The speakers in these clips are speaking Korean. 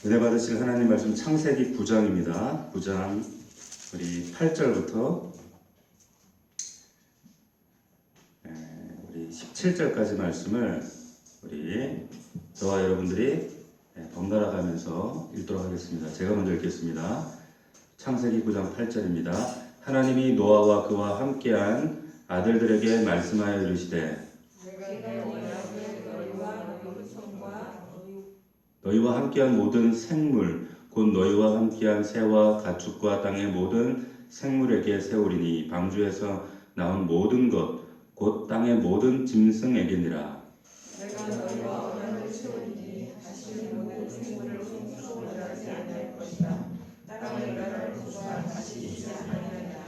은혜 받으실 하나님 말씀 창세기 9장입니다. 9장 우리 8절부터 우리 17절까지 말씀을 우리 저와 여러분들이 번갈아 가면서 읽도록 하겠습니다. 제가 먼저 읽겠습니다. 창세기 9장 8절입니다. 하나님이 노아와 그와 함께한 아들들에게 말씀하여 이르시되 너희와 함께한 모든 생물 곧 너희와 함께한 새와 가축과 땅의 모든 생물에게 세우리니 방주에서 나온 모든 것 곧 땅의 모든 짐승에게니라. 내가 너희와 언약을 세우리니 다시는 모든 생물을 흉포하지 아니할 것이다. 땅의 나라를 부수가 다시 있지 아니하리라.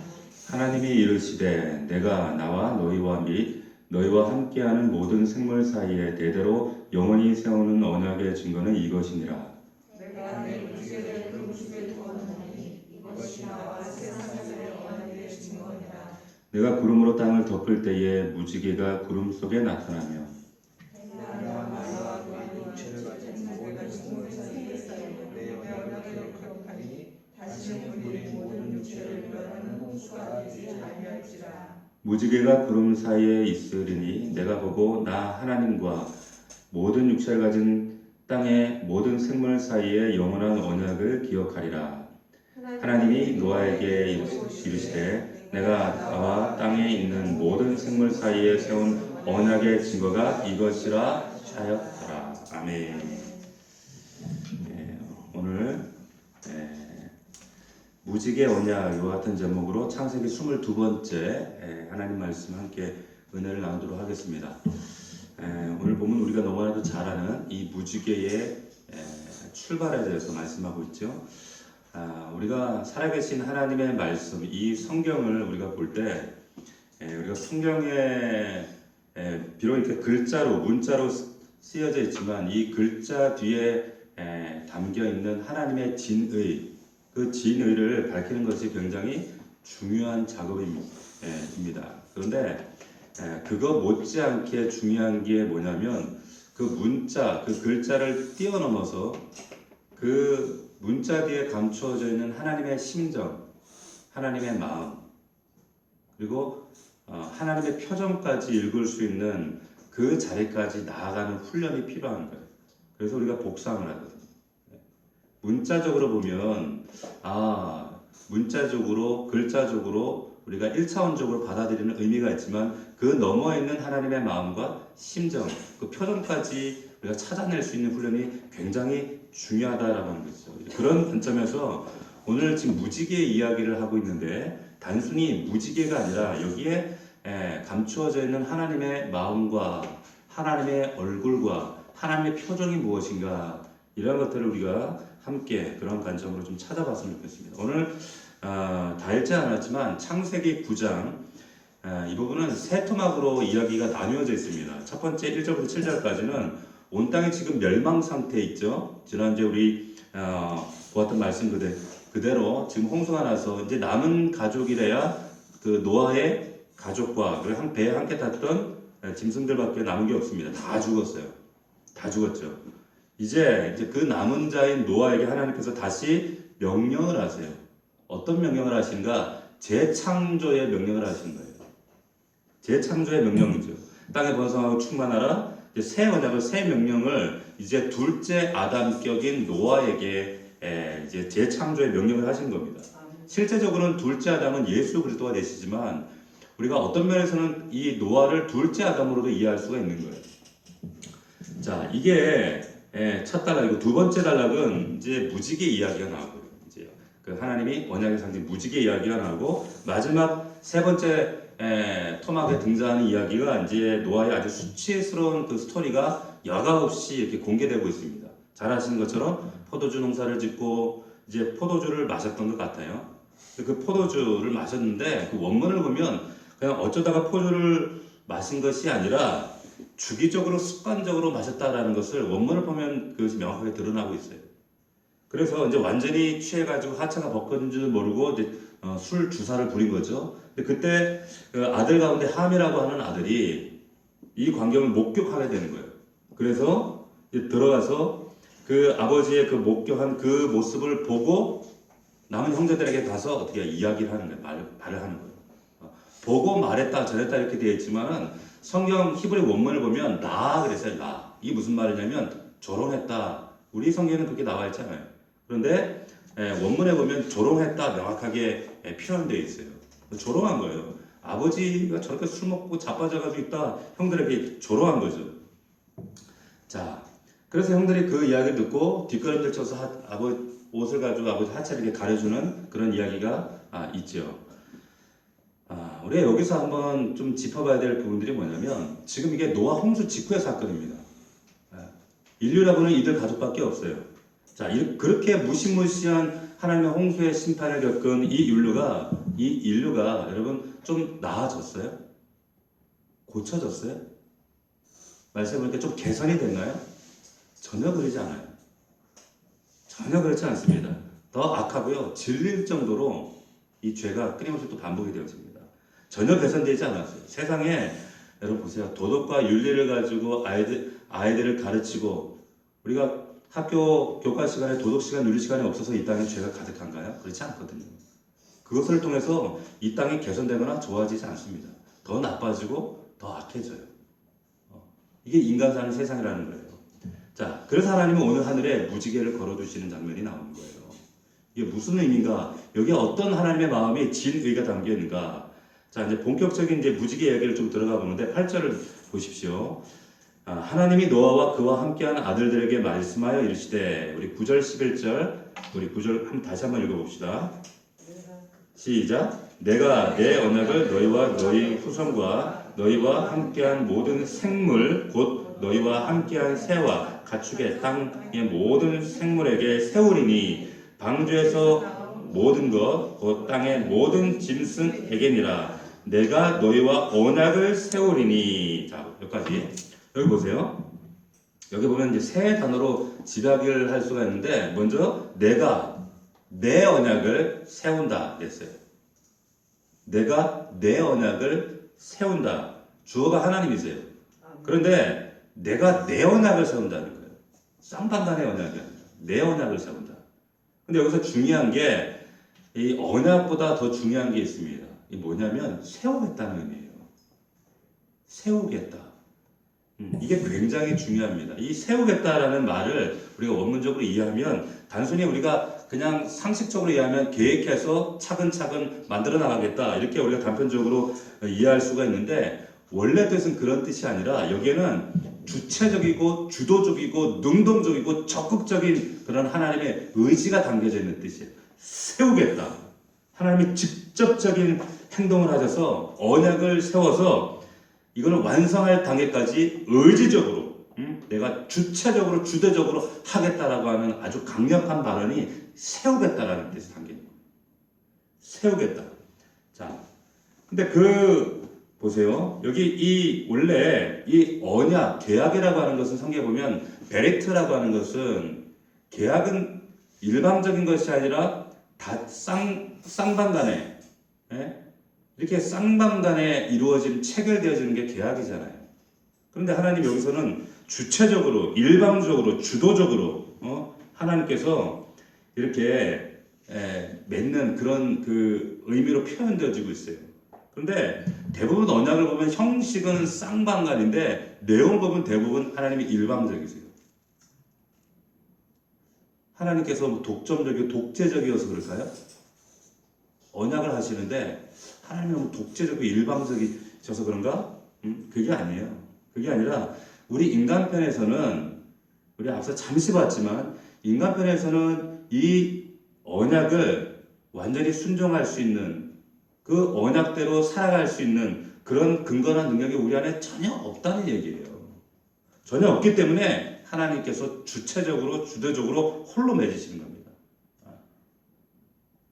하나님이 이르시되 내가 나와 너희와 및 너희와 함께하는 모든 생물 사이에 대대로 영원히 세우는 언약의 증거는 이것이니라. 내가 내 무지개를 금속에 두었노니 이것이 나와 세상의 언약의 증거니라. 내가 구름으로 땅을 덮을 때에 무지개가 구름 속에 나타나며 무지개가 구름 사이에 있으리니 내가 보고 나 하나님과 모든 육체를 가진 땅의 모든 생물 사이에 영원한 언약을 기억하리라. 하나님이 노아에게 이르시되 내가 나와 땅에 있는 모든 생물 사이에 세운 언약의 증거가 이것이라 하였더라. 아멘. 오늘 무지개 언약 이와 같은 제목으로 창세기 22번째 하나님 말씀 함께 은혜를 나누도록 하겠습니다. 오늘 보면 우리가 너무나도 잘 아는 이 무지개의 출발에 대해서 말씀하고 있죠. 우리가 살아계신 하나님의 말씀, 이 성경을 우리가 볼 때 우리가 성경에 비록 이렇게 글자로 문자로 쓰여져 있지만 이 글자 뒤에 담겨 있는 하나님의 진의, 그 진의를 밝히는 것이 굉장히 중요한 작업입니다. 그런데 그거 못지않게 중요한 게 뭐냐면 그 문자, 그 글자를 뛰어넘어서 그 문자 뒤에 감추어져 있는 하나님의 심정, 하나님의 마음, 그리고 하나님의 표정까지 읽을 수 있는 그 자리까지 나아가는 훈련이 필요한 거예요. 그래서 우리가 복상을 하거든요. 문자적으로 보면 문자적으로, 글자적으로 우리가 1차원적으로 받아들이는 의미가 있지만 그 너머에 있는 하나님의 마음과 심정, 그 표정까지 우리가 찾아낼 수 있는 훈련이 굉장히 중요하다라고 하는 거죠. 그런 관점에서 오늘 지금 무지개 이야기를 하고 있는데 단순히 무지개가 아니라 여기에 감추어져 있는 하나님의 마음과 하나님의 얼굴과 하나님의 표정이 무엇인가 이런 것들을 우리가 함께 그런 관점으로 좀 찾아봤으면 좋겠습니다. 오늘 다 읽지 않았지만 창세기 9장 이 부분은 세 토막으로 이야기가 나뉘어져 있습니다. 첫 번째 1절부터 7절까지는 온 땅이 지금 멸망 상태에 있죠. 지난주에 우리 보았던 말씀 그대로 지금 홍수가 나서 이제 남은 가족이래야 그 노아의 가족과 그리고 배에 함께 탔던 짐승들밖에 남은 게 없습니다. 다 죽었어요. 다 죽었죠. 이제 그 남은 자인 노아에게 하나님께서 다시 명령을 하세요. 어떤 명령을 하신가? 재창조의 명령을 하신 거예요. 재창조의 명령이죠. 땅에 번성하고 충만하라. 새 언약을, 새 명령을 이제 둘째 아담격인 노아에게 이제 재창조의 명령을 하신 겁니다. 실제적으로는 둘째 아담은 예수 그리스도가 되시지만 우리가 어떤 면에서는 이 노아를 둘째 아담으로도 이해할 수가 있는 거예요. 자, 이게 첫 단락이고 두 번째 단락은 이제 무지개 이야기가 나오고요. 이제 그 하나님이 언약의 상징 무지개 이야기가 나오고 마지막 세 번째 토막에 등장하는 이야기가 이제 노아의 아주 수치스러운 그 스토리가 여과 없이 이렇게 공개되고 있습니다. 잘 아시는 것처럼 포도주 농사를 짓고 이제 포도주를 마셨던 것 같아요. 그 포도주를 마셨는데 그 원문을 보면 그냥 어쩌다가 포도주를 마신 것이 아니라 주기적으로 습관적으로 마셨다라는 것을 원문을 보면 그것이 명확하게 드러나고 있어요. 그래서 이제 완전히 취해가지고 하체가 벗겨진 줄 모르고 이제 술 주사를 부린 거죠. 근데 그때 그 아들 가운데 함이라고 하는 아들이 이 광경을 목격하게 되는 거예요. 그래서 이제 들어가서 그 아버지의 그 목격한 그 모습을 보고 남은 형제들에게 가서 어떻게 이야기를 하는 거예요. 말을 하는 거예요. 보고 말했다 저랬다 이렇게 되어 있지만은 성경 히브리 원문을 보면 나 그랬어요. 나. 이게 무슨 말이냐면 조롱했다. 우리 성경에는 그렇게 나와 있잖아요. 그런데 원문에 보면 조롱했다 명확하게 표현되어 있어요. 조롱한 거예요. 아버지가 저렇게 술 먹고 자빠져가지고 있다. 형들에게 조롱한 거죠. 자, 그래서 형들이 그 이야기를 듣고 뒷걸음질 쳐서 옷을 가지고 아버지 하체를 이렇게 가려주는 그런 이야기가 있죠. 우리가 여기서 한번 좀 짚어봐야 될 부분들이 뭐냐면 지금 이게 노아 홍수 직후의 사건입니다. 인류라고는 이들 가족밖에 없어요. 자, 그렇게 무시무시한 하나님의 홍수의 심판을 겪은 이 인류가 여러분 좀 나아졌어요? 고쳐졌어요? 말씀해 보니까 좀 개선이 됐나요? 전혀 그러지 않아요. 전혀 그렇지 않습니다. 더 악하고요. 질릴 정도로 이 죄가 끊임없이 또 반복이 되어집니다. 전혀 개선되지 않았어요. 세상에 여러분 보세요. 도덕과 윤리를 가지고 아이들을 가르치고 우리가 학교 교과 시간에 도덕 시간, 윤리 시간이 없어서 이 땅에 죄가 가득한가요? 그렇지 않거든요. 그것을 통해서 이 땅이 개선되거나 좋아지지 않습니다. 더 나빠지고 더 악해져요. 이게 인간 사는 세상이라는 거예요. 자, 그래서 하나님은 오늘 하늘에 무지개를 걸어두시는 장면이 나오는 거예요. 이게 무슨 의미인가? 여기에 어떤 하나님의 마음이 진의가 담겨 있는가? 자, 이제 본격적인 이제 무지개 이야기를 좀 들어가 보는데 8절을 보십시오. 하나님이 노아와 그와 함께한 아들들에게 말씀하여 이르시되 우리 9절 11절 우리 9절 다시 한번 읽어봅시다. 시작. 내가 내 언약을 너희와 너희 후손과 너희와 함께한 모든 생물 곧 너희와 함께한 새와 가축의 땅의 모든 생물에게 세우리니 방주에서 모든 것 곧 땅의 모든 짐승에게니라. 내가 너희와 언약을 세우리니. 자, 여기까지. 여기 보세요. 여기 보면 이제 세 단어로 집약을 할 수가 있는데 먼저 내가 내 언약을 세운다 그랬어요. 내가 내 언약을 세운다. 주어가 하나님이세요. 그런데 내가 내 언약을 세운다는 거예요. 쌍방간의 언약이 아니라 내 언약을 세운다. 근데 여기서 중요한 게 이 언약보다 더 중요한 게 있습니다. 이 뭐냐면 세우겠다는 의미예요. 세우겠다. 이게 굉장히 중요합니다. 이 세우겠다라는 말을 우리가 원문적으로 이해하면 단순히 우리가 그냥 상식적으로 이해하면 계획해서 차근차근 만들어 나가겠다 이렇게 우리가 단편적으로 이해할 수가 있는데 원래 뜻은 그런 뜻이 아니라 여기에는 주체적이고 주도적이고 능동적이고 적극적인 그런 하나님의 의지가 담겨져 있는 뜻이에요. 세우겠다. 하나님이 직접적인 행동을 하셔서 언약을 세워서 이거는 완성할 단계까지 의지적으로 내가 주체적으로 주도적으로 하겠다라고 하는 아주 강력한 발언이 세우겠다라는 뜻이 담깁니다. 세우겠다. 자, 근데 보세요. 여기 원래 이 언약, 계약이라고 하는 것은 성경에 보면 베리트라고 하는 것은 계약은 일방적인 것이 아니라 다 쌍방간에 이렇게 쌍방간에 이루어진 체결되어지는 게 계약이잖아요. 그런데 하나님 여기서는 주체적으로, 일방적으로, 주도적으로 하나님께서 이렇게 맺는 그런 그 의미로 표현되어지고 있어요. 그런데 대부분 언약을 보면 형식은 쌍방간인데 내용을 보면 대부분 하나님이 일방적이세요. 하나님께서 독점적이고 독재적이어서 그럴까요? 언약을 하시는데 하나님이 너무 독재적이고 일방적이셔서 그런가? 그게 아니에요. 그게 아니라 우리 인간편에서는 우리 앞서 잠시 봤지만 인간편에서는 이 언약을 완전히 순종할 수 있는 그 언약대로 살아갈 수 있는 그런 근거나 능력이 우리 안에 전혀 없다는 얘기예요. 전혀 없기 때문에 하나님께서 주체적으로 주도적으로 홀로 맺으시는 겁니다.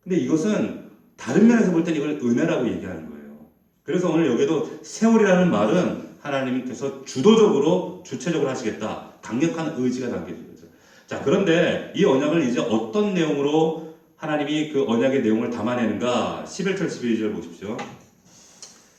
근데 이것은 다른 면에서 볼 때는 이걸 은혜라고 얘기하는 거예요. 그래서 오늘 여기도 세월이라는 말은 하나님께서 주도적으로 주체적으로 하시겠다. 강력한 의지가 담겨진 거죠. 자, 그런데 이 언약을 이제 어떤 내용으로 하나님이 그 언약의 내용을 담아내는가? 11절 12절 보십시오.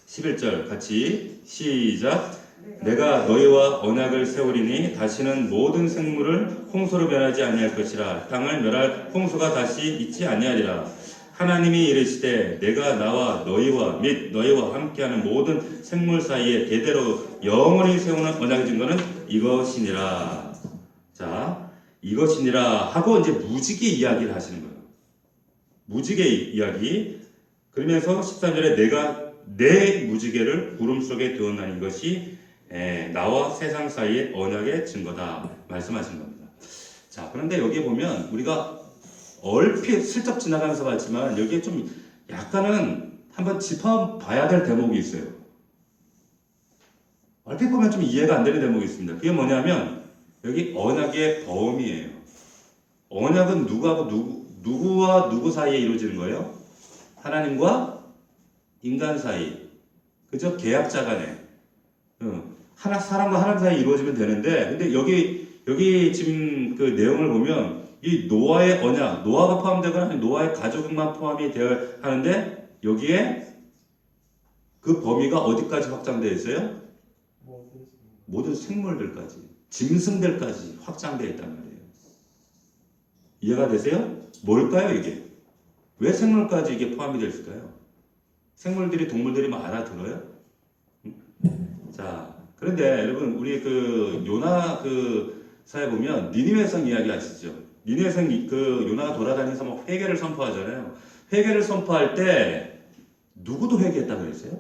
11절 같이 시작. 내가 너희와 언약을 세우리니 다시는 모든 생물을 홍수로 변하지 아니할 것이라. 땅을 멸할 홍수가 다시 있지 아니하리라. 하나님이 이르시되 내가 나와 너희와 및 너희와 함께하는 모든 생물 사이에 대대로 영원히 세우는 언약의 증거는 이것이니라. 자, 이것이니라 하고 이제 무지개 이야기를 하시는 거예요. 무지개 이야기. 그러면서 13절에 내가 내 무지개를 구름 속에 두었나니 이것이 나와 세상 사이의 언약의 증거다 말씀하신 겁니다. 자, 그런데 여기 보면 우리가 얼핏 슬쩍 지나가면서 봤지만 여기에 좀 약간은 한번 짚어봐야 될 대목이 있어요. 얼핏 보면 좀 이해가 안 되는 대목이 있습니다. 그게 뭐냐면 여기 언약의 범위예요. 언약은 누구와 누구 사이에 이루어지는 거예요? 하나님과 인간 사이. 그죠? 계약자 간에. 사람과 하나님 사이에 이루어지면 되는데, 근데 여기 지금 그 내용을 보면 이 노아의 언약, 노아가 포함되거나 아니면 노아의 가족만 포함이 되어야 하는데 여기에 그 범위가 어디까지 확장되어 있어요? 모든 생물들까지, 짐승들까지 확장되어 있단 말이에요. 이해가 되세요? 뭘까요 이게? 왜 생물까지 이게 포함이 되어 있을까요? 생물들이, 동물들이 막 알아들어요? 자, 그런데 여러분 우리 그 요나 그 사에 보면 니느웨 성 이야기 아시죠? 니느웨 성 그 요나가 돌아다니면서 막 회개를 선포하잖아요. 회개를 선포할 때 누구도 회개했다고 그랬어요?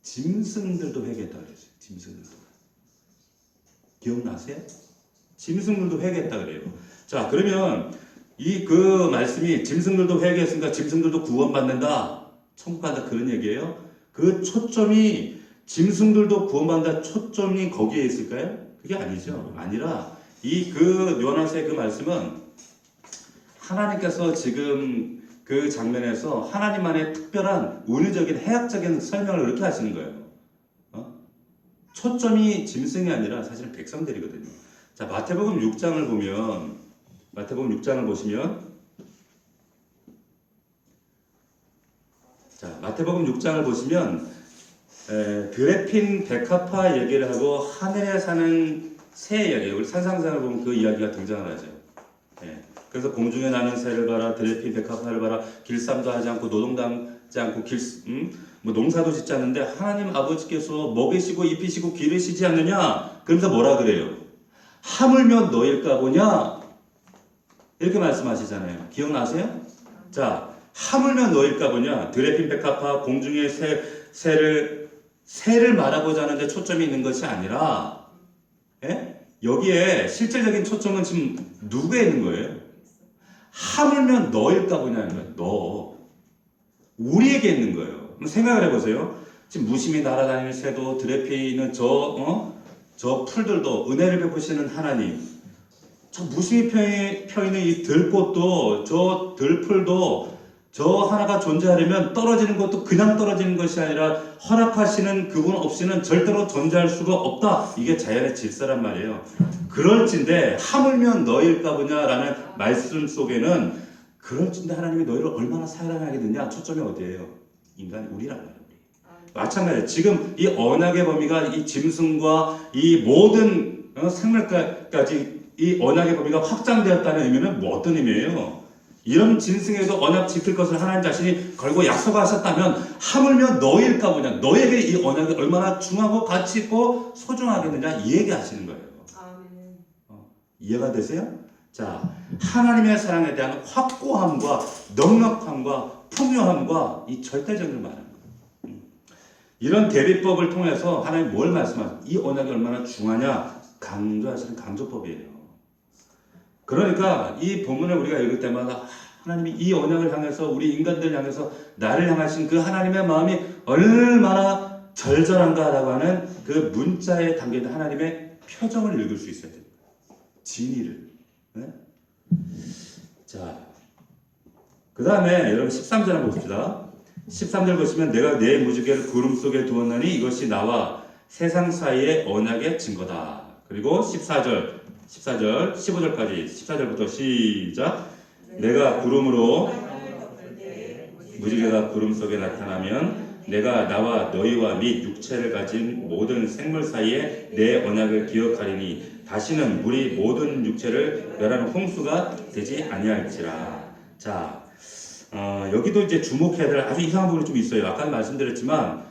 짐승들도 회개했다고 그랬어요. 짐승들도. 기억나세요? 짐승들도 회개했다고 그래요. 자, 그러면 이 그 말씀이 짐승들도 회개했으니까 짐승들도 구원받는다, 천국 간다 그런 얘기예요. 그 초점이 짐승들도 구원받는다 초점이 거기에 있을까요? 그게 아니죠. 아니라 이 그 요나서의 그 말씀은 하나님께서 지금 그 장면에서 하나님만의 특별한 운유적인 해학적인 설명을 이렇게 하시는 거예요. 초점이 짐승이 아니라 사실은 백성들이거든요. 자, 마태복음 6장을 보시면 자, 마태복음 6장을 보시면 드레핀 베카파 얘기를 하고 하늘에 사는 새 이야기, 우리 산상상을 보면 그 이야기가 등장을 하죠. 그래서 공중에 나는 새를 봐라, 드레핀 베카파를 봐라, 길쌈도 하지 않고 노동도 하지 않고 농사도 짓지 않는데 하나님 아버지께서 먹이시고 입히시고 기르시지 않느냐? 그러면서 뭐라 그래요? 하물며 너일까 보냐? 이렇게 말씀하시잖아요. 기억나세요? 자, 하물며 너일까 보냐? 드레핀 베카파 공중의 새를 말하고자 하는데 초점이 있는 것이 아니라 여기에 실질적인 초점은 지금 누구에 있는 거예요? 하물며 너일까 보냐는 거예요. 너. 우리에게 있는 거예요. 생각을 해보세요. 지금 무심히 날아다니는 새도, 드레핀은 저 풀들도, 은혜를 베푸시는 하나님, 저 무심히 펴있는 이 들꽃도, 저 들풀도, 저 하나가 존재하려면 떨어지는 것도 그냥 떨어지는 것이 아니라 허락하시는 그분 없이는 절대로 존재할 수가 없다. 이게 자연의 질서란 말이에요. 그럴진데 하물며 너일까 보냐라는 말씀 속에는 그럴진데 하나님이 너희를 얼마나 사랑하겠느냐 초점이 어디예요? 인간 우리란 말이에요. 마찬가지예요. 지금 이 언약의 범위가 이 짐승과 이 모든 생물까지 이 언약의 범위가 확장되었다는 의미는 뭐 어떤 의미예요? 이런 짐승에도 언약 지킬 것을 하나님 자신이 걸고 약속하셨다면 하물며 너일까 보냐, 너에게 이 언약이 얼마나 중하고 가치 있고 소중하겠느냐 이 얘기 하시는 거예요. 이해가 되세요? 자, 하나님의 사랑에 대한 확고함과 넉넉함과 풍요함과 이 절대적인 말하는 거예요. 이런 대비법을 통해서 하나님 뭘 말씀하세요? 이 언약이 얼마나 중하냐 강조하시는 강조법이에요. 그러니까 이 본문을 우리가 읽을 때마다 하나님이 이 언약을 향해서 우리 인간들을 향해서 나를 향하신 그 하나님의 마음이 얼마나 절절한가라고 하는 그 문자에 담겨있는 하나님의 표정을 읽을 수 있어야 됩니다. 진의를. 자, 그 다음에 여러분 13절 봅시다. 13절 보시면 내가 내 무지개를 구름 속에 두었나니 이것이 나와 세상 사이의 언약의 증거다. 그리고 14절, 15절까지 14절부터 시작. 내가 구름으로 무지개가 구름 속에 나타나면 내가 나와 너희와 및 육체를 가진 모든 생물 사이에 내 언약을 기억하리니 다시는 물이 모든 육체를 멸하는 홍수가 되지 아니할지라. 자, 여기도 이제 주목해야 될 아주 이상한 부분이 좀 있어요. 아까 말씀드렸지만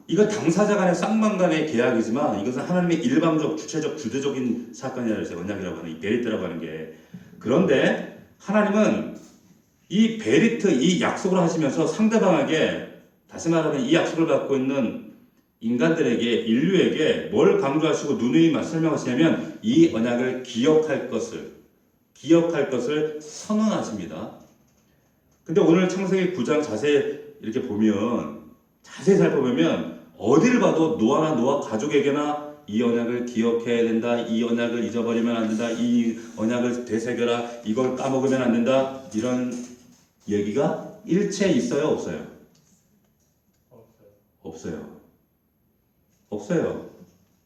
이거 당사자 간의 쌍방 간의 계약이지만 이것은 하나님의 일방적, 주체적, 주도적인 사건이라고 해서 언약이라고 하는 이 베리트라고 하는 게. 그런데 하나님은 이 베리트, 이 약속을 하시면서 상대방에게, 다시 말하면 이 약속을 갖고 있는 인간들에게, 인류에게 뭘 강조하시고 누누이 설명하시냐면 이 언약을 기억할 것을 선언하십니다. 근데 오늘 창세기 9장 자세히 이렇게 보면, 자세히 살펴보면 어디를 봐도 노아나 노아 가족에게나 이 언약을 기억해야 된다, 이 언약을 잊어버리면 안 된다, 이 언약을 되새겨라, 이걸 까먹으면 안 된다, 이런 얘기가 일체 있어요, 없어요? 없어요.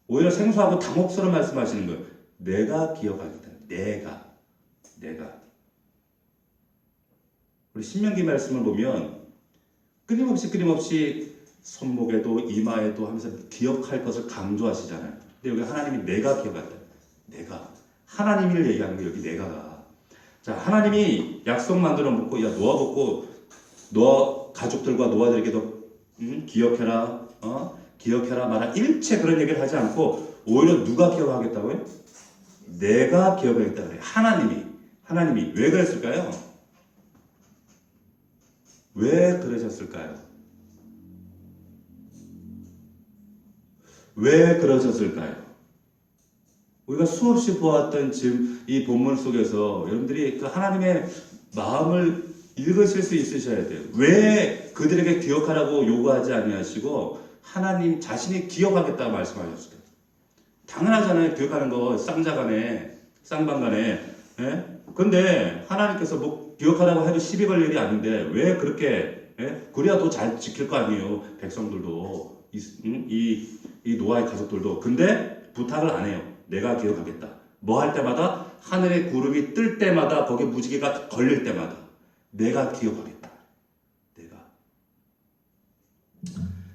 오히려 생소하고 당혹스러운 말씀하시는 거예요. 내가 기억하겠다. 내가. 우리 신명기 말씀을 보면 끊임없이 손목에도 이마에도 하면서 기억할 것을 강조하시잖아요. 근데 여기 하나님이 내가 기억한다. 내가. 하나님을 얘기하는 거예요. 여기 내가가. 자, 하나님이 약속 만들어 놓고, 야, 노아 보고, 노아 가족들과 노아들에게도 기억해라. 기억해라 말아. 일체 그런 얘기를 하지 않고 오히려 누가 기억하겠다고요? 내가 기억하겠다 그래요. 하나님이 왜 그랬을까요? 왜 그러셨을까요? 우리가 수없이 보았던 지금 이 본문 속에서 여러분들이 그 하나님의 마음을 읽으실 수 있으셔야 돼요. 왜 그들에게 기억하라고 요구하지 아니하시고 하나님 자신이 기억하겠다고 말씀하셨을까요? 당연하잖아요. 기억하는 거 쌍방간에. 예? 근데 하나님께서 뭐 기억하라고 해도 시비 걸 일이 아닌데 왜 그렇게, 예? 그래야 더 잘 지킬 거 아니에요. 백성들도 이 노아의 가족들도. 근데 부탁을 안 해요. 내가 기억하겠다. 뭐 할 때마다 하늘의 구름이 뜰 때마다 거기에 무지개가 걸릴 때마다 내가 기억하겠다.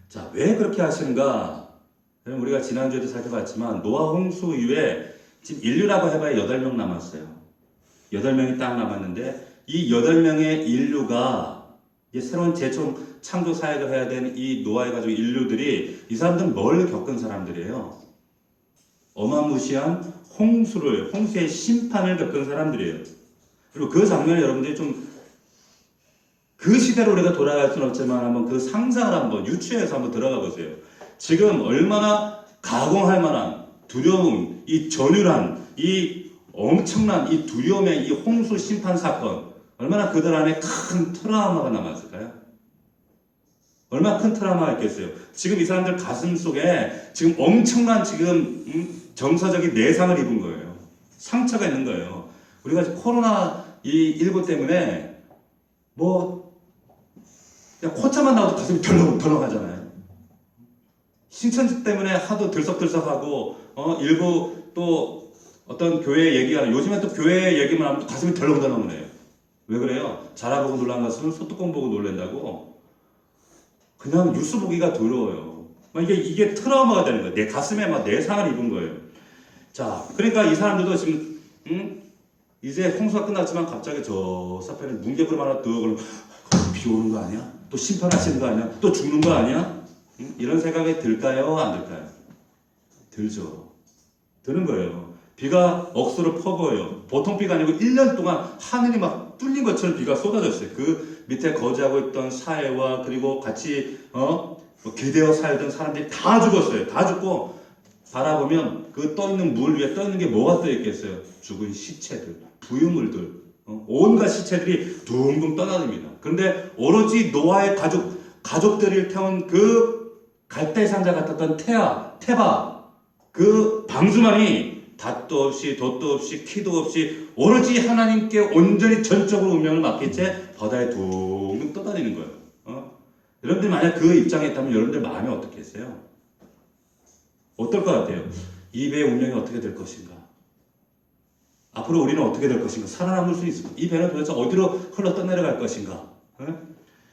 자, 왜 그렇게 하시는가? 우리가 지난주에도 살펴봤지만 노아 홍수 이후에 지금 인류라고 해봐야 8명 남았어요. 8명이 딱 남았는데 이 8명의 인류가 새로운 재창조 사역을 해야 되는 이 노아의 가족 인류들이, 이 사람들은 뭘 겪은 사람들이에요? 어마무시한 홍수의 심판을 겪은 사람들이에요. 그리고 그 장면을 여러분들이 좀, 그 시대로 우리가 돌아갈 수는 없지만 한번 그 상상을 한번 유추해서 한번 들어가 보세요. 지금 얼마나 가공할 만한 두려움, 이 전율한, 이 엄청난 이 두려움의 이 홍수 심판 사건, 얼마나 그들 안에 큰 트라우마가 남았을까요? 얼마나 큰 트라우마가 있겠어요. 지금 이 사람들 가슴 속에 지금 엄청난 정서적인 내상을 입은 거예요. 상처가 있는 거예요. 우리가 코로나19 때문에 그냥 코차만 나와도 가슴이 덜렁덜렁 하잖아요. 신천지 때문에 하도 들썩들썩하고, 일부 또 어떤 교회 얘기가, 요즘에 또 교회 얘기만 하면 또 가슴이 덜렁덜렁 해요. 왜 그래요? 자라보고 놀란 것은 소뚜껑 보고 놀란다고? 그냥 뉴스 보기가 두려워요. 이게 트라우마가 되는 거예요. 내 가슴에 막 내상을 입은 거예요. 자, 그러니까 이 사람들도 지금, 이제 홍수가 끝났지만 갑자기 저 서편에 뭉게구름 하나 뜨고 그러면 비 오는 거 아니야? 또 심판하시는 거 아니야? 또 죽는 거 아니야? 이런 생각이 들까요? 안 들까요? 들죠. 드는 거예요. 비가 억수로 퍼부어요. 보통 비가 아니고 1년 동안 하늘이 막 뚫린 것처럼 비가 쏟아졌어요. 그 밑에 거주하고 있던 사회와 그리고 같이 기대어 살던 사람들이 다 죽었어요. 다 죽고 바라보면 그 떠있는 물 위에 떠있는 게 뭐가 떠있겠어요? 죽은 시체들, 부유물들, 온갖 시체들이 둥둥 떠다닙니다. 그런데 오로지 노아의 가족들을 태운 그 갈대 상자 같았던 테바, 그 방주만이 닷도 없이 돛도 없이 키도 없이 오로지 하나님께 온전히 전적으로 운명을 맡긴 채 바다에 둥둥 떠다니는 거예요. 여러분들 만약 그 입장에 있다면 여러분들 마음이 어떻게 했어요? 어떨 것 같아요? 이 배의 운명이 어떻게 될 것인가? 앞으로 우리는 어떻게 될 것인가? 살아남을 수 있을까? 이 배는 도대체 어디로 흘러 떠내려갈 것인가?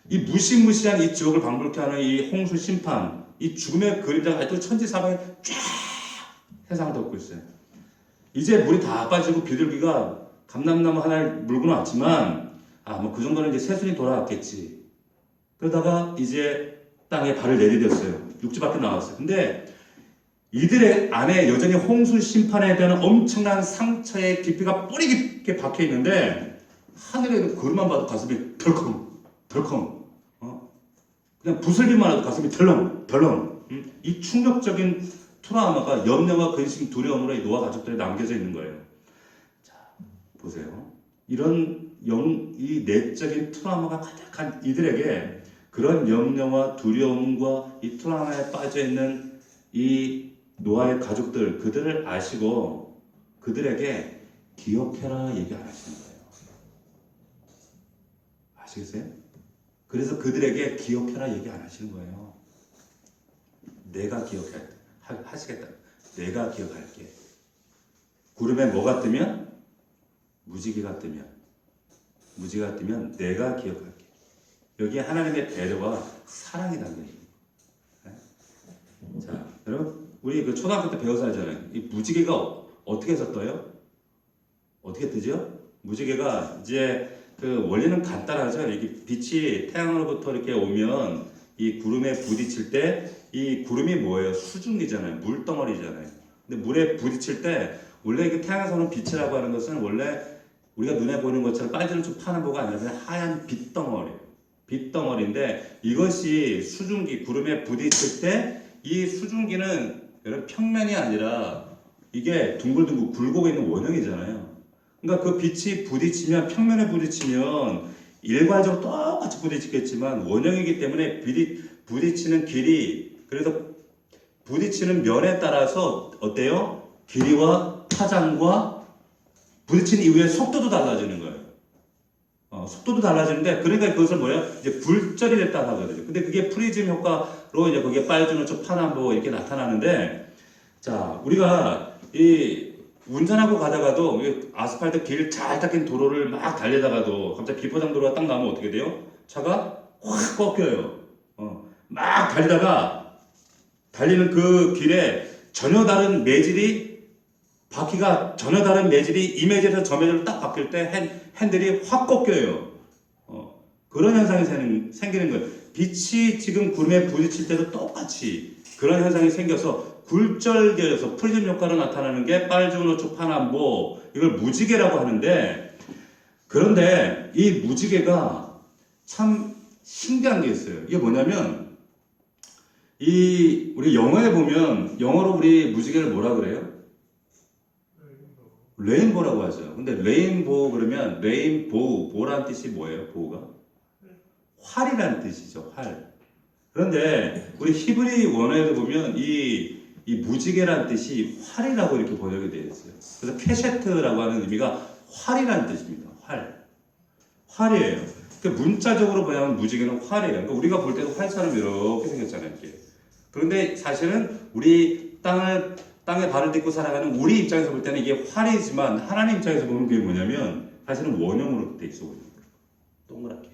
이 무시무시한 이 지옥을 방불케 하는 이 홍수 심판, 이 죽음의 그림자가 아직도 천지사방에 쫙 세상을 덮고 있어요. 이제 물이 다 빠지고 비둘기가 감람나무 하나를 물고 왔지만 뭐 그 정도는 이제 새순이 돌아왔겠지. 그러다가 이제 땅에 발을 내디뎠어요. 육지 밖에 나왔어요. 근데 이들의 안에 여전히 홍수 심판에 대한 엄청난 상처의 깊이가 뿌리 깊게 박혀 있는데 하늘에 그것만 봐도 가슴이 덜컹 덜컹 그냥 부슬기만 해도 가슴이 덜렁 덜렁 이 충격적인 트라우마가 염려와 근심 두려움으로 이 노아 가족들에 남겨져 있는 거예요. 자 보세요. 이런 이 내적인 트라우마가 가득한 이들에게 그런 염려와 두려움과 이 트라우마에 빠져 있는 이 노아의 가족들 그들을 아시고 그들에게 기억해라 얘기 안 하시는 거예요. 아시겠어요? 그래서 그들에게 기억해라 얘기 안 하시는 거예요. 내가 하시겠다. 내가 기억할게. 구름에 뭐가 뜨면? 무지개가 뜨면 내가 기억할게. 여기에 하나님의 배려와 사랑이 담겨있는 거예요. 자, 여러분 우리 그 초등학교 때 배워서 알잖아요. 이 무지개가 어떻게 해서 떠요? 어떻게 뜨죠? 무지개가 이제 그 원리는 간단하죠. 이게 빛이 태양으로부터 이렇게 오면 이 구름에 부딪힐 때 이 구름이 뭐예요? 수증기잖아요. 물덩어리잖아요. 근데 물에 부딪힐 때 원래 이게 태양에서 오는 빛이라고 하는 것은 원래 우리가 눈에 보이는 것처럼 빨주노초 파는 보가 아니라 그냥 하얀 빛덩어리예요. 빛덩어리인데 이것이 수증기 구름에 부딪힐 때 이 수증기는 여러분 평면이 아니라 이게 둥글둥글 굴곡 있는 원형이잖아요. 그러니까 그 빛이 부딪히면 평면에 부딪히면 일괄적으로 똑같이 부딪히겠지만 원형이기 때문에 부딪히는 길이 그래서 부딪히는 면에 따라서 어때요? 길이와 파장과 부딪힌 이후에 속도도 달라지는 거예요. 속도도 달라지는데 그러니까 그것을 뭐예요? 이제 굴절이 됐다 하거든요. 근데 그게 프리즘 효과로 이제 거기에 빨주노초 파남보 이렇게 나타나는데 자 우리가 이 운전하고 가다가도 아스팔트 길 잘 닦인 도로를 막 달리다가도 갑자기 비포장 도로가 딱 나오면 어떻게 돼요? 차가 확 꺾여요. 막 달리다가 달리는 그 길에 전혀 다른 매질이 바퀴가 전혀 다른 매질이 이 매질에서 저 매질로 딱 바뀔 때 핸들이 확 꺾여요. 그런 현상이 생기는 거예요. 빛이 지금 구름에 부딪힐 때도 똑같이 그런 현상이 생겨서 굴절되어서 프리즘 효과로 나타나는 게 빨주노초 파남보 이걸 무지개라고 하는데 그런데 이 무지개가 참 신기한 게 있어요. 이게 뭐냐면 우리 영어에 보면 영어로 우리 무지개를 뭐라 그래요? 레인보라고 하죠. 근데 레인보 그러면 보라는 뜻이 뭐예요? 보가? 활이라는 뜻이죠. 활. 그런데 우리 히브리 원어에도 보면 이 무지개라는 뜻이 활이라고 이렇게 번역이 되어 있어요. 그래서 케셰트라고 하는 의미가 활이라는 뜻입니다. 활이에요. 그러니까 문자적으로 보면 무지개는 활이에요. 그러니까 우리가 볼 때도 활처럼 이렇게 생겼잖아요. 이렇게. 그런데 사실은 우리 땅에 발을 딛고 살아가는 우리 입장에서 볼 때는 이게 활이지만 하나님 입장에서 보면 그게 뭐냐면 사실은 원형으로 돼 있어 보입니다. 동그랗게.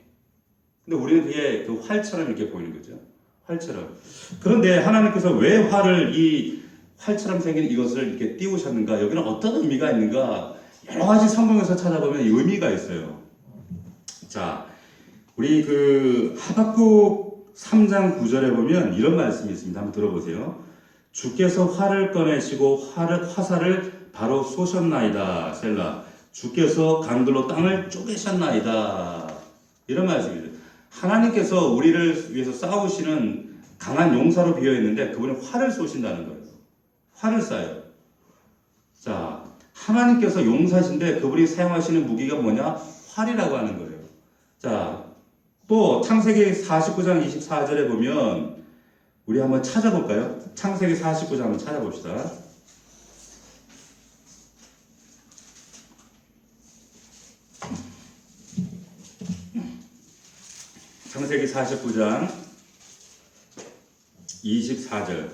근데 우리는 그게 그 활처럼 이렇게 보이는 거죠. 활처럼. 그런데 하나님께서 왜 이 활처럼 생긴 이것을 이렇게 띄우셨는가? 여기는 어떤 의미가 있는가? 여러 가지 성경에서 찾아보면 이 의미가 있어요. 자, 우리 그 하박국 3장 9절에 보면 이런 말씀이 있습니다. 한번 들어보세요. 주께서 활을 꺼내시고 화살을 바로 쏘셨나이다. 셀라. 주께서 강들로 땅을 쪼개셨나이다. 이런 말씀이죠. 하나님께서 우리를 위해서 싸우시는 강한 용사로 비어있는데 그분이 활을 쏘신다는 거예요. 활을 쏴요. 자, 하나님께서 용사신데 그분이 사용하시는 무기가 뭐냐? 활이라고 하는 거예요. 자, 또 창세기 49장 24절에 보면 우리 한번 찾아볼까요? 창세기 49장 한번 찾아봅시다. 창세기 49장 24절.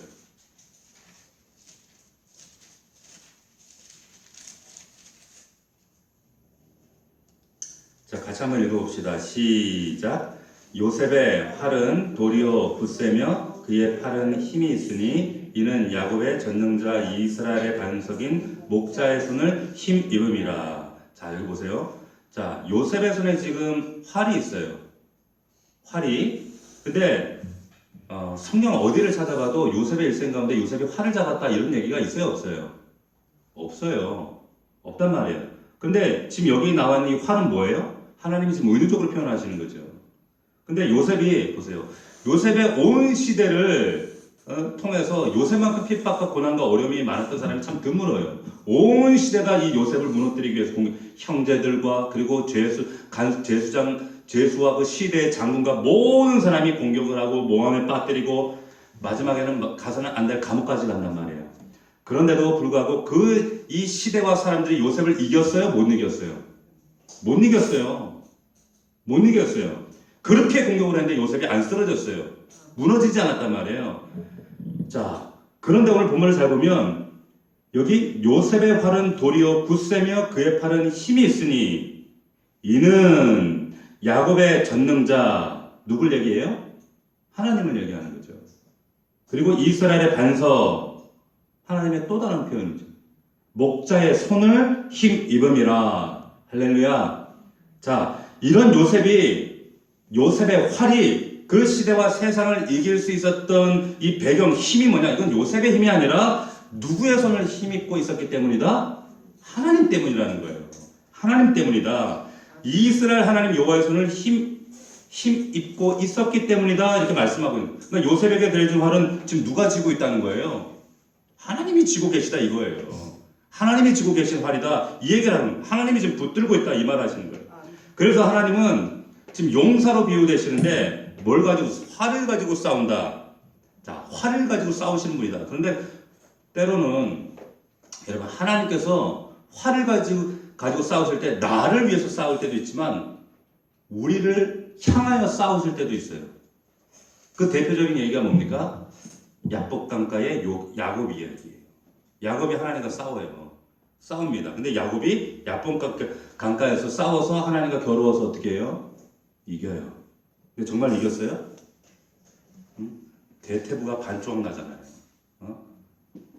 자, 같이 한번 읽어봅시다. 시작. 요셉의 활은 도리어 굳세며 그의 팔은 힘이 있으니 이는 야곱의 전능자 이스라엘의 반석인 목자의 손을 힘입음이라. 자, 여기 보세요. 자, 요셉의 손에 지금 활이 있어요. 활이. 근데 성경 어디를 찾아봐도 요셉의 일생 가운데 요셉이 활을 잡았다 이런 얘기가 있어요, 없어요? 없어요. 없단 말이에요. 근데 지금 여기 나와 있는 이 활은 뭐예요? 하나님이 지금 의도적으로 표현하시는 거죠. 근데 요셉이 보세요. 요셉의 온 시대를 통해서 요셉만큼 핍박과 고난과 어려움이 많았던 사람이 참 드물어요. 온 시대가 이 요셉을 무너뜨리기 위해서 형제들과 그리고 제수와 그 시대의 장군과 모든 사람이 공격을 하고 모함에 빠뜨리고 마지막에는 가서는 안 될 감옥까지 간단 말이에요. 그런데도 불구하고 이 시대와 사람들이 요셉을 이겼어요? 못 이겼어요? 못 이겼어요. 못 이겼어요. 그렇게 공격을 했는데 요셉이 안 쓰러졌어요. 무너지지 않았단 말이에요. 자, 그런데 오늘 본문을 잘 보면 여기 요셉의 활은 도리어 굳세며 그의 팔은 힘이 있으니 이는 야곱의 전능자 누굴 얘기해요? 하나님을 얘기하는 거죠. 그리고 이스라엘의 반석 하나님의 또 다른 표현이죠. 목자의 손을 힘입음이라. 할렐루야. 자, 이런 요셉의 활이 그 시대와 세상을 이길 수 있었던 이 배경 힘이 뭐냐? 이건 요셉의 힘이 아니라 누구의 손을 힘입고 있었기 때문이다? 하나님 때문이라는 거예요. 하나님 때문이다. 이스라엘 하나님 여호와의 손을 힘입고 있었기 때문이다. 이렇게 말씀하고 있는 거예요. 그러니까 요셉에게 들려준 활은 지금 누가 쥐고 있다는 거예요? 하나님이 쥐고 계시다 이거예요. 하나님이 쥐고 계신 활이다. 이 얘기를 하는 거예요. 하나님이 지금 붙들고 있다 이 말 하시는 거예요. 그래서 하나님은 지금 용사로 비유되시는데 뭘 가지고 활을 가지고 싸운다. 자, 활을 가지고 싸우시는 분이다. 그런데 때로는 여러분 하나님께서 활을 가지고 싸우실 때 나를 위해서 싸울 때도 있지만 우리를 향하여 싸우실 때도 있어요. 그 대표적인 얘기가 뭡니까? 야복강가의 야곱 이야기예요. 야곱이 하나님과 싸워요. 싸웁니다. 근데 야곱이 야복강가에서 싸워서 하나님과 겨루어서 어떻게 해요? 이겨요. 근데 정말 이겼어요? 응? 대퇴부가 반쪽 나잖아요.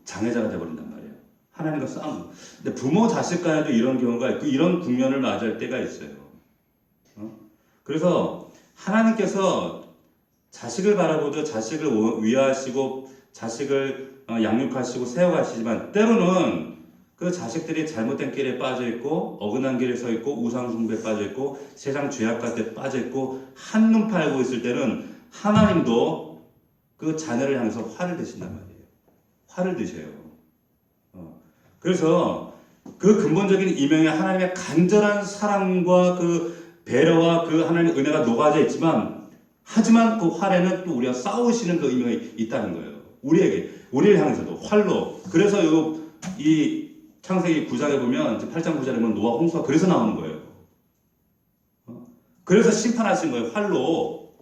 장애자가 돼버린단 말이에요. 하나님과 싸움. 근데 부모 자식 간에도 이런 경우가 있고 이런 국면을 맞이할 때가 있어요. 그래서 하나님께서 자식을 바라보듯 자식을 위하시고 자식을 양육하시고 세워가시지만 때로는 그 자식들이 잘못된 길에 빠져 있고 어긋난 길에 서 있고 우상 숭배에 빠져 있고 세상 죄악 같은 데 빠져 있고 한눈 팔고 있을 때는 하나님도 그 자녀를 향해서 화를 드신단 말이에요. 화를 드셔요. 그래서 그 근본적인 이명에 하나님의 간절한 사랑과 그 배려와 그 하나님의 은혜가 녹아져 있지만 하지만 그 활에는 또 우리가 싸우시는 그 의미가 있다는 거예요. 우리를 향해서도 활로. 그래서 이 창세기 9장에 보면 8장 9장에 보면 노아 홍수가 그래서 나오는 거예요. 그래서 심판하신 거예요. 활로.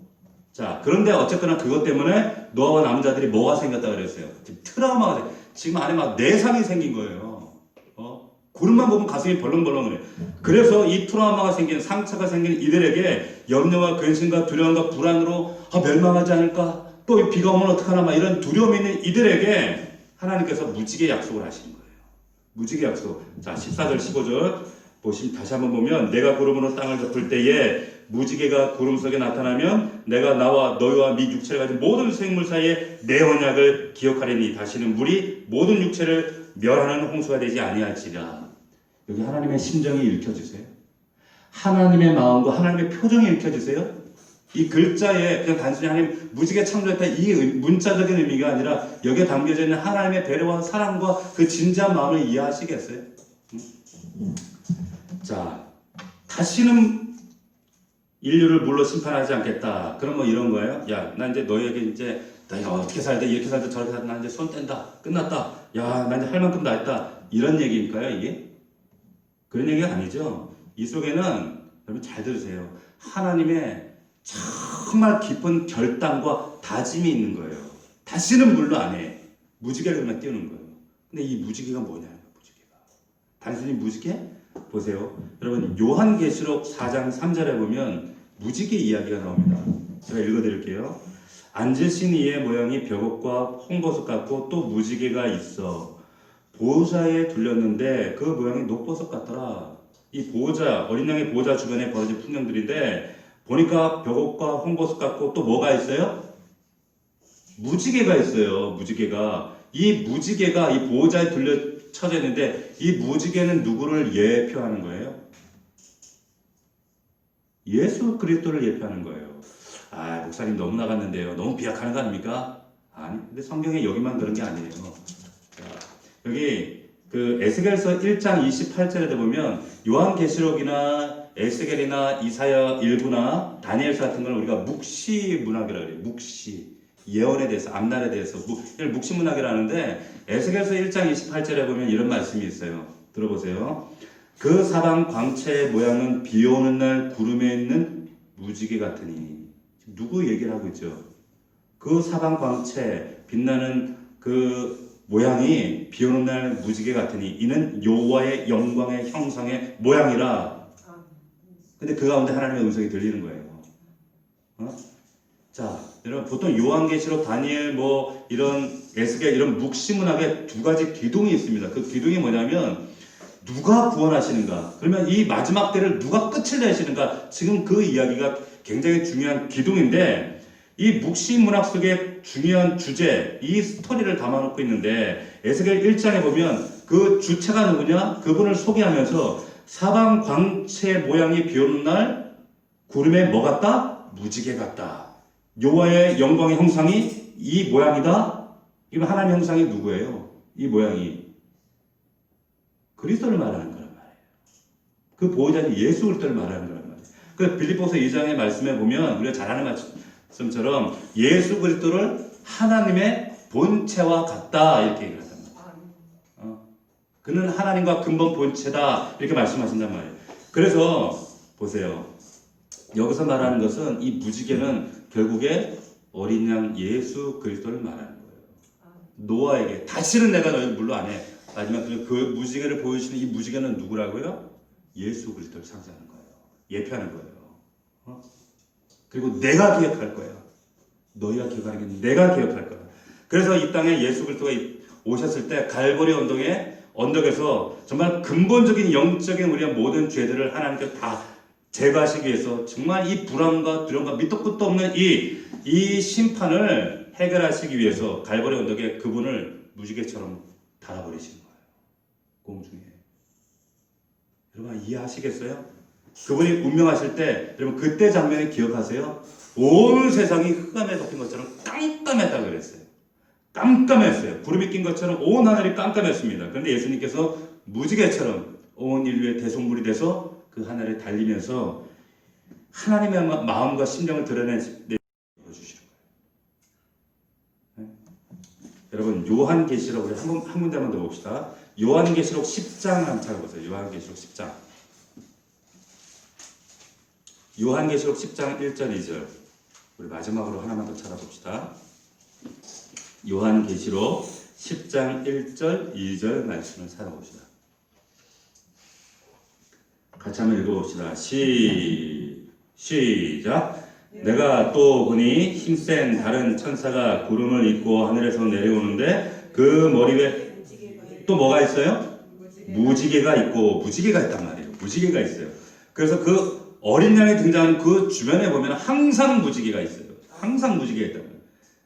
자, 그런데 어쨌거나 그것 때문에 노아와 남은 자들이 뭐가 생겼다 그랬어요? 지금 트라우마가 지금 안에 막 내상이 생긴 거예요. 구름만 보면 가슴이 벌렁벌렁해. 그래서 이 트라우마가 생긴 상처가 생긴 이들에게 염려와 근심과 두려움과 불안으로 멸망하지 않을까? 또 비가 오면 어떡하나? 막 이런 두려움이 있는 이들에게 하나님께서 무지개 약속을 하시는 거예요. 무지개 약속. 자, 14절 15절 보시면 다시 한번 보면 내가 구름으로 땅을 덮을 때에 무지개가 구름 속에 나타나면 내가 나와 너희와 네 육체를 가진 모든 생물 사이에 내 언약을 기억하리니 다시는 물이 모든 육체를 멸하는 홍수가 되지 아니할지라. 여기 하나님의 심정이 읽혀지세요? 하나님의 마음과 하나님의 표정이 읽혀지세요? 이 글자에 그냥 단순히 하나님 무지개 창조했다 이 문자적인 의미가 아니라 여기에 담겨져 있는 하나님의 배려와 사랑과 그 진지한 마음을 이해하시겠어요? 자, 다시는 인류를 물로 심판하지 않겠다. 그럼 뭐 이런 거예요? 야, 나 이제 너희에게 이제 너희가 어떻게 살든 이렇게 살든 저렇게 살든 나 이제 손 뗀다. 끝났다. 야, 나 이제 할 만큼 다 했다. 이런 얘기일까요, 이게? 그런 얘기가 아니죠. 이 속에는 여러분 잘 들으세요. 하나님의 정말 깊은 결단과 다짐이 있는 거예요. 다시는 물로 안 해. 무지개를 그냥 띄우는 거예요. 근데 이 무지개가 뭐냐요? 무지개가. 단순히 무지개? 보세요. 여러분 요한계시록 4장 3절에 보면 무지개 이야기가 나옵니다. 제가 읽어드릴게요. 앉으신 이의 모양이 벽옥과 홍보석 같고 또 무지개가 있어 보호자에 둘렸는데 그 모양이 녹보석 같더라. 이 보호자, 어린 양의 보호자 주변에 벌어진 풍경들인데 보니까 벽옥과 홍보석 같고 또 뭐가 있어요? 무지개가 있어요. 무지개가. 이 무지개가 이 보호자에 둘러쳐져 있는데 이 무지개는 누구를 예표하는 거예요? 예수 그리스도를 예표하는 거예요. 아, 목사님 너무 나갔는데요. 너무 비약하는 거 아닙니까? 아니, 근데 성경에 여기만 그런 게 아니에요. 자, 여기 그 에스겔서 1장 28절에 보면 요한계시록이나 에스겔이나 이사야 일부나 다니엘서 같은 걸 우리가 묵시 문학이라고 해요. 묵시. 예언에 대해서, 앞날에 대해서 이걸 묵시 문학이라는데 에스겔서 1장 28절에 보면 이런 말씀이 있어요. 들어보세요. 그 사방 광채의 모양은 비 오는 날 구름에 있는 무지개 같으니. 누구 얘기를 하고 있죠? 그 사방 광채 빛나는 그 모양이 비 오는 날 무지개 같으니 이는 여호와의 영광의 형상의 모양이라. 근데 그 가운데 하나님의 음성이 들리는 거예요. 자, 여러분 보통 요한계시록, 다니엘, 뭐 이런 에스겔 이런 묵시문학에 두 가지 기둥이 있습니다. 그 기둥이 뭐냐면 누가 구원하시는가? 그러면 이 마지막 때를 누가 끝을 내시는가? 지금 그 이야기가 굉장히 중요한 기둥인데 이 묵시문학 속의 중요한 주제, 이 스토리를 담아놓고 있는데 에스겔 1장에 보면 그 주체가 누구냐? 그분을 소개하면서 사방 광채 모양이 비오는 날 구름에 뭐 같다? 무지개 같다. 여호와의 영광의 형상이 이 모양이다. 이건 하나님의 형상이 누구예요? 이 모양이 그리스도를 말하는 거란 말이에요. 그 보호자는 예수 그리스도를 말하는 거란 말이에요. 그 빌립보서 2장의 말씀에 보면 우리가 잘 아는 말씀처럼 예수 그리스도를 하나님의 본체와 같다 이렇게 얘기를 한단 말이에요. 그는 하나님과 근본 본체다 이렇게 말씀하신단 말이에요. 그래서 보세요. 여기서 말하는 것은 이 무지개는 결국에 어린 양 예수 그리스도를 말하는 거예요. 노아에게 다시는 내가 너희를 물로 안 해. 하지만 그 무지개를 보여주시는 이 무지개는 누구라고요? 예수 그리스도를 상징하는 거예요. 예표하는 거예요. 그리고 내가 기억할 거야. 너희가 기억하는 게 내가 기억할 거야. 그래서 이 땅에 예수 그리스도가 오셨을 때 갈보리 언덕에서 정말 근본적인 영적인 우리의 모든 죄들을 하나님께서 다 제거하시기 위해서 정말 이 불안과 두려움과 밑도 끝도 없는 이 심판을 해결하시기 위해서 갈보리 언덕에 그분을 무지개처럼 달아버리신 거예요. 공중에. 여러분 이해하시겠어요? 그분이 운명하실 때 여러분 그때 장면을 기억하세요? 온 세상이 흑암에 덮인 것처럼 깜깜했다고 그랬어요. 깜깜했어요. 구름이 낀 것처럼 온 하늘이 깜깜했습니다. 그런데 예수님께서 무지개처럼 온 인류의 대속물이 돼서 그 하늘을 달리면서 하나님의 마음과 심정을 드러내주시는 거예요. 네? 여러분 요한계시록 우리 한 문제만 더 봅시다. 요한계시록 10장 한번 찾아보세요. 요한계시록 10장. 요한계시록 10장 1절 2절 우리 마지막으로 하나만 더 찾아봅시다. 요한계시록 10장 1절 2절 말씀을 찾아봅시다. 같이 한번 읽어봅시다. 시작. 내가 또 보니 힘센 다른 천사가 구름을 입고 하늘에서 내려오는데 그 머리 위에 또 뭐가 있어요? 무지개가 있고 무지개가 있단 말이에요. 무지개가 있어요. 그래서 그 어린 양이 등장하는 그 주변에 보면 항상 무지개가 있어요. 항상 무지개가 있단 말이에요.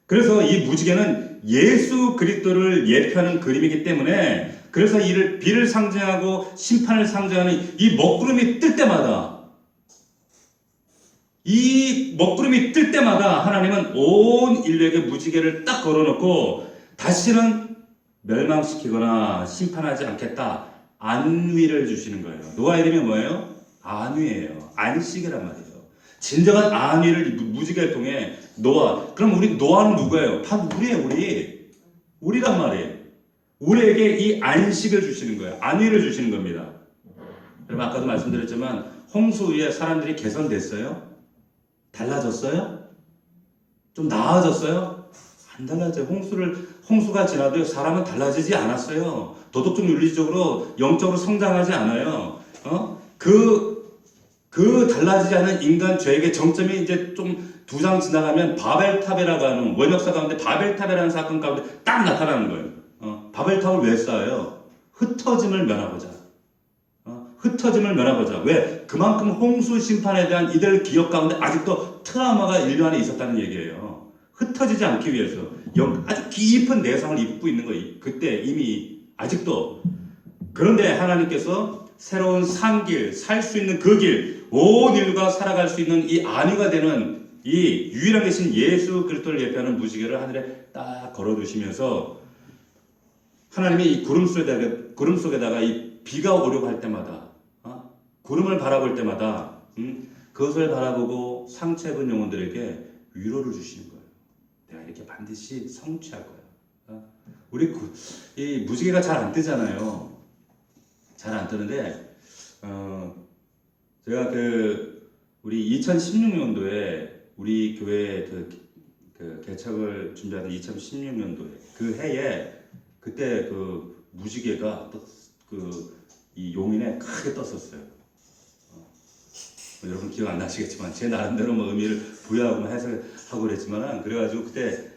그래서 이 무지개는 예수 그리스도를 예표하는 그림이기 때문에 그래서 이를 비를 상징하고 심판을 상징하는 이 먹구름이 뜰 때마다 하나님은 온 인류에게 무지개를 딱 걸어놓고 다시는 멸망시키거나 심판하지 않겠다. 안위를 주시는 거예요. 노아 이름이 뭐예요? 안위예요. 안식이란 말이에요. 진정한 안위를 무지개를 통해 노아. 그럼 우리 노아는 누구예요? 바로 우리예요. 우리란 말이에요. 우리에게 이 안식을 주시는 거예요. 안위를 주시는 겁니다. 여러분 아까도 말씀드렸지만 홍수 위에 사람들이 개선됐어요? 달라졌어요? 좀 나아졌어요? 안 달라져요. 홍수가 지나도 사람은 달라지지 않았어요. 도덕적 윤리적으로 영적으로 성장하지 않아요. 그 그 달라지지 않은 인간 죄의 정점이 이제 좀 두 장 지나가면 바벨탑이라고 하는 원역사 가운데 바벨탑이라는 사건 가운데 딱 나타나는 거예요. 바벨탑을 왜 쌓아요? 흩어짐을 면하고자. 흩어짐을 면하고자. 왜? 그만큼 홍수 심판에 대한 이들 기억 가운데 아직도 트라우마가 인류 안에 있었다는 얘기예요. 흩어지지 않기 위해서 아주 깊은 내상을 입고 있는 거예요. 그때 이미 아직도. 그런데 하나님께서 새로운 산 길, 살 수 있는 그 길, 온 인류가 살아갈 수 있는 이 안위가 되는 이 유일한 계신 예수 그리스도를 예표하는 무지개를 하늘에 딱 걸어두시면서 하나님이 이 구름 속에다가 이 비가 오려고 할 때마다 구름을 바라볼 때마다 그것을 바라보고 상처 입은 영혼들에게 위로를 주시는 거예요. 내가 이렇게 반드시 성취할 거야. 우리 이 무지개가 잘 안 뜨잖아요. 잘 안 뜨는데 제가 우리 2016년도에 우리 교회 그 개척을 준비하던 2016년도에 그 해에 그때 그 무지개가 이 용인에 크게 떴었어요. 여러분 기억 안 나시겠지만 제 나름대로 뭐 의미를 부여하고 해석하고 그랬지만은 그래가지고 그때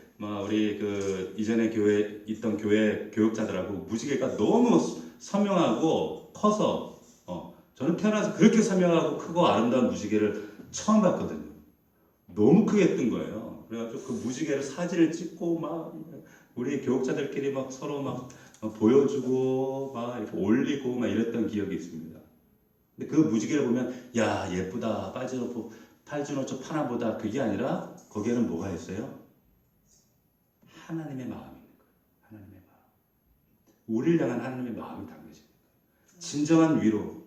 우리 이전에 교회 있던 교회 교육자들하고 무지개가 너무 선명하고 커서 저는 태어나서 그렇게 선명하고 크고 아름다운 무지개를 처음 봤거든요. 너무 크게 뜬 거예요. 그래가지고 그 무지개를 사진을 찍고 막 우리 교육자들끼리 막 서로 막 보여주고 막 이렇게 올리고 막 이랬던 기억이 있습니다. 근데 그 무지개를 보면 야 예쁘다 팔주노초 파나보다 그게 아니라 거기에는 뭐가 있어요? 하나님의 마음이 있는 거예요. 하나님의 마음. 우리를 향한 하나님의 마음이 담겨진 거예요. 진정한 위로.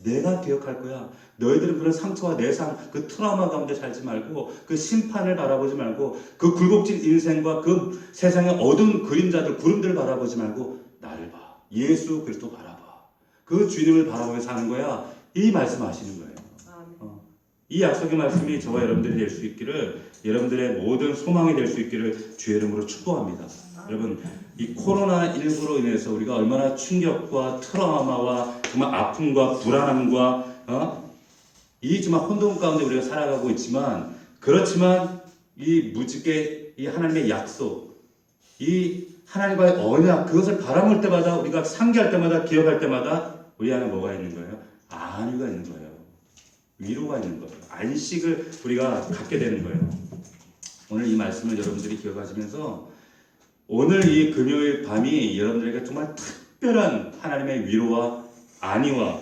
내가 기억할 거야. 너희들은 그런 상처와 내상, 그 트라우마 가운데 살지 말고 그 심판을 바라보지 말고 그 굴곡진 인생과 그 세상의 어두운 그림자들, 구름들을 바라보지 말고 나를 봐. 예수 그리스도 바라봐. 그 주님을 바라보며 사는 거야. 이 말씀하시는 거예요. 이 약속의 말씀이 저와 여러분들이 될 수 있기를, 여러분들의 모든 소망이 될 수 있기를 주의 이름으로 축복합니다. 여러분, 이 코로나19로 인해서 우리가 얼마나 충격과 트라우마와 정말 아픔과 불안함과 이 정말 혼돈 가운데 우리가 살아가고 있지만, 그렇지만 이 무지개, 이 하나님의 약속, 이 하나님과의 언약, 그것을 바라볼 때마다 우리가 상기할 때마다 기억할 때마다 우리 안에 뭐가 있는 거예요? 안위가 있는 거예요. 위로가 있는 거예요. 안식을 우리가 갖게 되는 거예요. 오늘 이 말씀을 여러분들이 기억하시면서 오늘 이 금요일 밤이 여러분들에게 정말 특별한 하나님의 위로와 안위와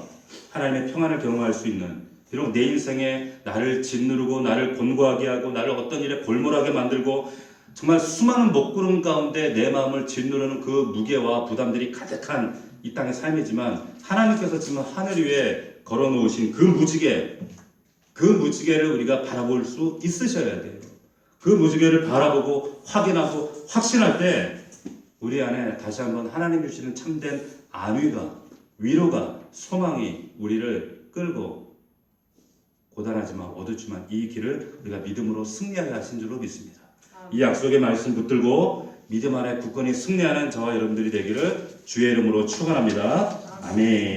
하나님의 평안을 경험할 수 있는, 비록 내 인생에 나를 짓누르고 나를 곤고하게 하고 나를 어떤 일에 골몰하게 만들고 정말 수많은 먹구름 가운데 내 마음을 짓누르는 그 무게와 부담들이 가득한 이 땅의 삶이지만, 하나님께서 지금 하늘 위에 걸어놓으신 그 무지개를 우리가 바라볼 수 있으셔야 돼요. 그 무지개를 바라보고 확인하고 확신할 때 우리 안에 다시 한번 하나님 주시는 참된 안위가, 위로가, 소망이 우리를 끌고 고단하지만 어둡지만 이 길을 우리가 믿음으로 승리하게 하신 줄로 믿습니다. 이 약속의 말씀 붙들고 믿음 안에 굳건히 승리하는 저와 여러분들이 되기를 주의 이름으로 축원합니다. 아멘.